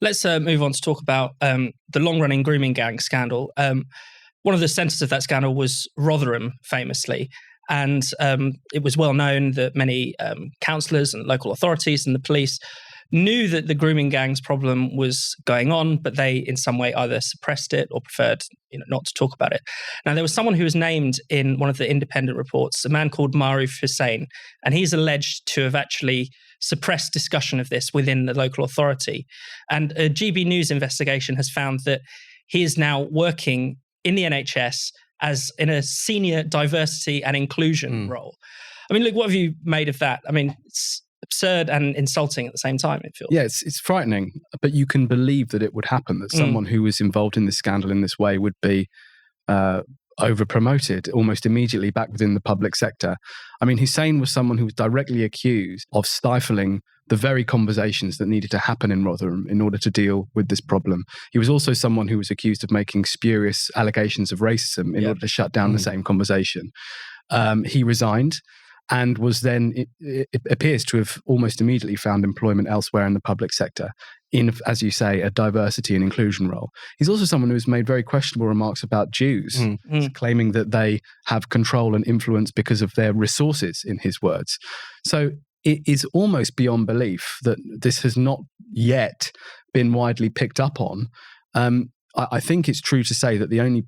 Let's move on to talk about the long-running grooming gang scandal. One of the centres of that scandal was Rotherham, famously. And it was well known that many councillors and local authorities and the police knew that the grooming gangs problem was going on, but they in some way either suppressed it or preferred not to talk about it. Now, there was someone who was named in one of the independent reports, a man called Maruf Hussain, and he's alleged to have actually suppressed discussion of this within the local authority. And a GB News investigation has found that he is now working in the NHS as in a senior diversity and inclusion role. I mean, look, what have you made of that? I mean, it's absurd and insulting at the same time, it feels. Yeah, it's frightening, but you can believe that it would happen, that someone who was involved in this scandal in this way would be over-promoted almost immediately back within the public sector. I mean, Hussain was someone who was directly accused of stifling the very conversations that needed to happen in Rotherham in order to deal with this problem. He was also someone who was accused of making spurious allegations of racism in order to shut down the same conversation. He resigned and was then, it appears to have almost immediately found employment elsewhere in the public sector in, as you say, a diversity and inclusion role. He's also someone who's made very questionable remarks about Jews, claiming that they have control and influence because of their resources, in his words. So it is almost beyond belief that this has not yet been widely picked up on. I think it's true to say that the only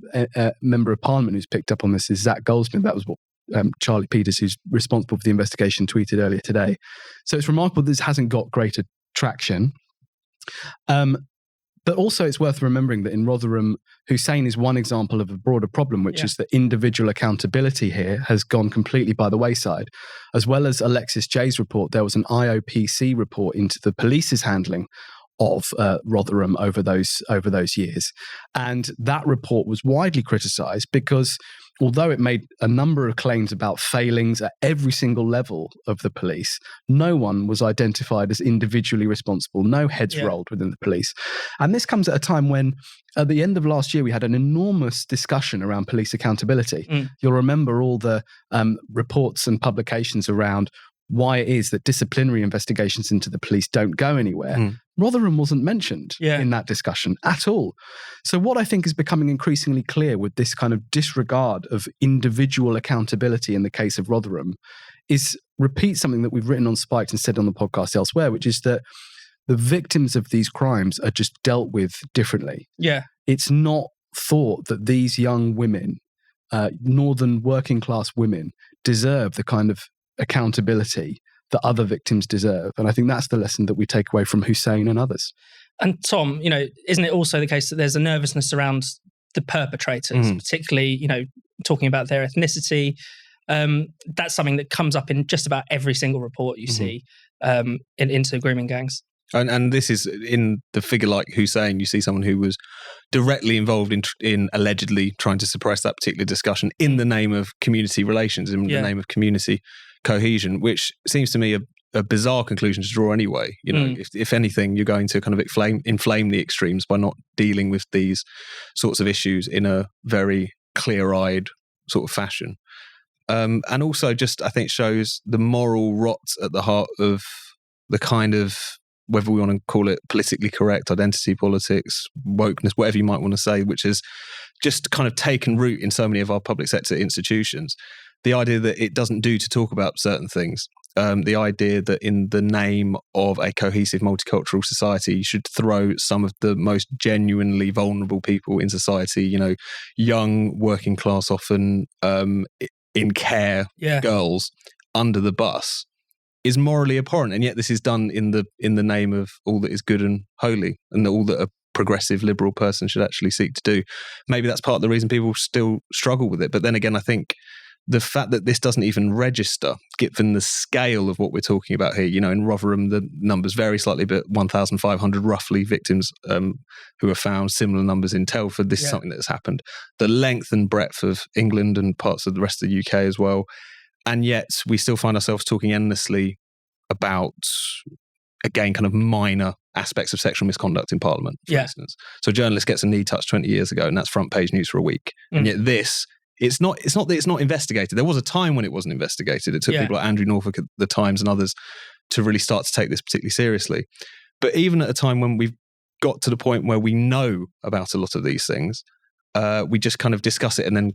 member of parliament who's picked up on this is Zach Goldsmith. That was what Charlie Peters, who's responsible for the investigation, tweeted earlier today. So it's remarkable this hasn't got greater traction. But also it's worth remembering that in Rotherham, Hussain is one example of a broader problem, which is that individual accountability here has gone completely by the wayside. As well as Alexis Jay's report, there was an IOPC report into the police's handling of Rotherham over those years. And that report was widely criticised because although it made a number of claims about failings at every single level of the police, no one was identified as individually responsible, no heads rolled within the police. And this comes at a time when, at the end of last year, we had an enormous discussion around police accountability. You'll remember all the reports and publications around why it is that disciplinary investigations into the police don't go anywhere. Rotherham wasn't mentioned in that discussion at all. So what I think is becoming increasingly clear with this kind of disregard of individual accountability in the case of Rotherham is repeat something that we've written on Spiked and said on the podcast elsewhere, which is that the victims of these crimes are just dealt with differently. Yeah. It's not thought that these young women, northern working class women, deserve the kind of accountability that other victims deserve. And I think that's the lesson that we take away from Hussain and others. And Tom, isn't it also the case that there's a nervousness around the perpetrators, particularly, talking about their ethnicity? That's something that comes up in just about every single report you see into grooming gangs. And this is in the figure like Hussain, you see someone who was directly involved in allegedly trying to suppress that particular discussion in the name of community relations, in the name of community cohesion, which seems to me a bizarre conclusion to draw anyway. If anything, you're going to kind of inflame the extremes by not dealing with these sorts of issues in a very clear-eyed sort of fashion. And also just, I think, shows the moral rot at the heart of the kind of, whether we want to call it politically correct, identity politics, wokeness, whatever you might want to say, which has just kind of taken root in so many of our public sector institutions. The idea that it doesn't do to talk about certain things. The idea that in the name of a cohesive multicultural society, you should throw some of the most genuinely vulnerable people in society, young, working class, often in care girls, under the bus, is morally abhorrent. And yet this is done in the name of all that is good and holy, and all that a progressive liberal person should actually seek to do. Maybe that's part of the reason people still struggle with it. But then again, I think the fact that this doesn't even register, given the scale of what we're talking about here, in Rotherham, the numbers vary slightly, but 1,500 roughly victims who are found, similar numbers in Telford. This is something that has happened. The length and breadth of England and parts of the rest of the UK as well. And yet we still find ourselves talking endlessly about, again, kind of minor aspects of sexual misconduct in Parliament, for instance. So a journalist gets a knee touch 20 years ago and that's front page news for a week. And yet this, it's not that it's not investigated. There was a time when it wasn't investigated. It took people like Andrew Norfolk at the Times and others to really start to take this particularly seriously. But even at a time when we've got to the point where we know about a lot of these things, we just kind of discuss it and then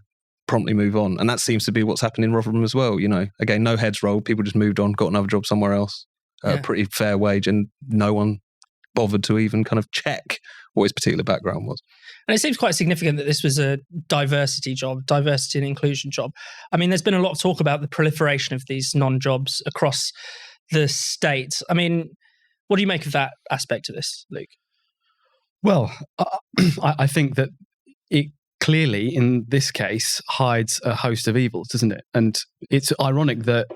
promptly move on. And that seems to be what's happened in Rotherham as well. Again, no heads rolled. People just moved on, got another job somewhere else, a pretty fair wage, and no one bothered to even kind of check what his particular background was. And it seems quite significant that this was a diversity and inclusion job. I mean, there's been a lot of talk about the proliferation of these non-jobs across the state. I mean, what do you make of that aspect of this, Luke? Well, I think that it clearly, in this case, hides a host of evils, doesn't it? And it's ironic that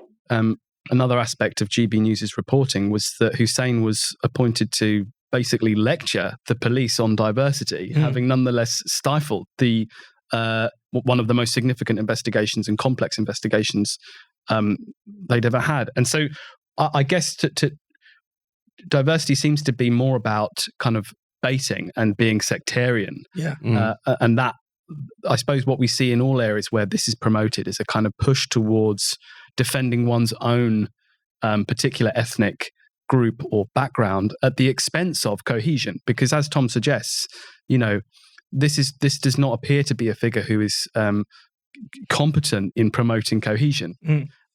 another aspect of GB News' reporting was that Hussein was appointed to basically lecture the police on diversity, having nonetheless stifled the one of the most significant investigations and complex investigations they'd ever had. And so I guess to diversity seems to be more about kind of baiting and being sectarian. And that, I suppose, what we see in all areas where this is promoted is a kind of push towards defending one's own particular ethnic group or background at the expense of cohesion. Because as Tom suggests, this does not appear to be a figure who is competent in promoting cohesion,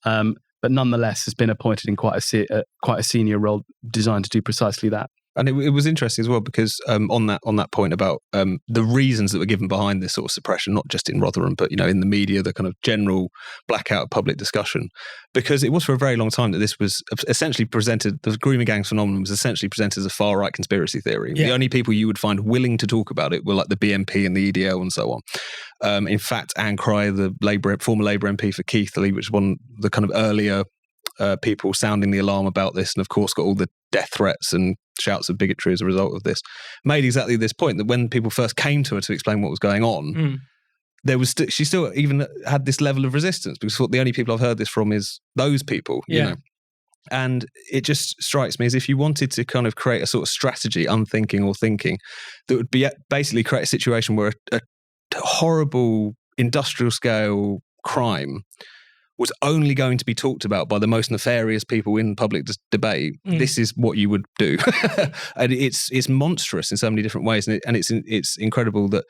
but nonetheless has been appointed in quite a senior role designed to do precisely that. And it was interesting as well because on that point about the reasons that were given behind this sort of suppression, not just in Rotherham, but in the media, the kind of general blackout of public discussion, because it was for a very long time that this was essentially presented, the grooming-gangs phenomenon was essentially presented as a far-right conspiracy theory. The only people you would find willing to talk about it were like the BNP and the EDL and so on. In fact, Anne Cryer, the former Labour MP for Keighley, which was one of the kind of earlier people sounding the alarm about this, and of course got all the death threats and shouts of bigotry as a result of this, made exactly this point that when people first came to her to explain what was going on, there was she still even had this level of resistance because the only people I've heard this from is those people, you know. And it just strikes me as if you wanted to kind of create a sort of strategy, unthinking or thinking, that would be basically create a situation where a horrible industrial scale crime was only going to be talked about by the most nefarious people in public debate. This is what you would do. And it's monstrous in so many different ways. And it's incredible that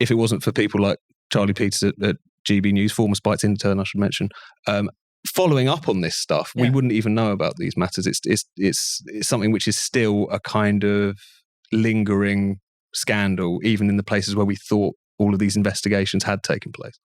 if it wasn't for people like Charlie Peters at GB News, former Spiked intern, I should mention, following up on this stuff, we wouldn't even know about these matters. It's something which is still a kind of lingering scandal, even in the places where we thought all of these investigations had taken place.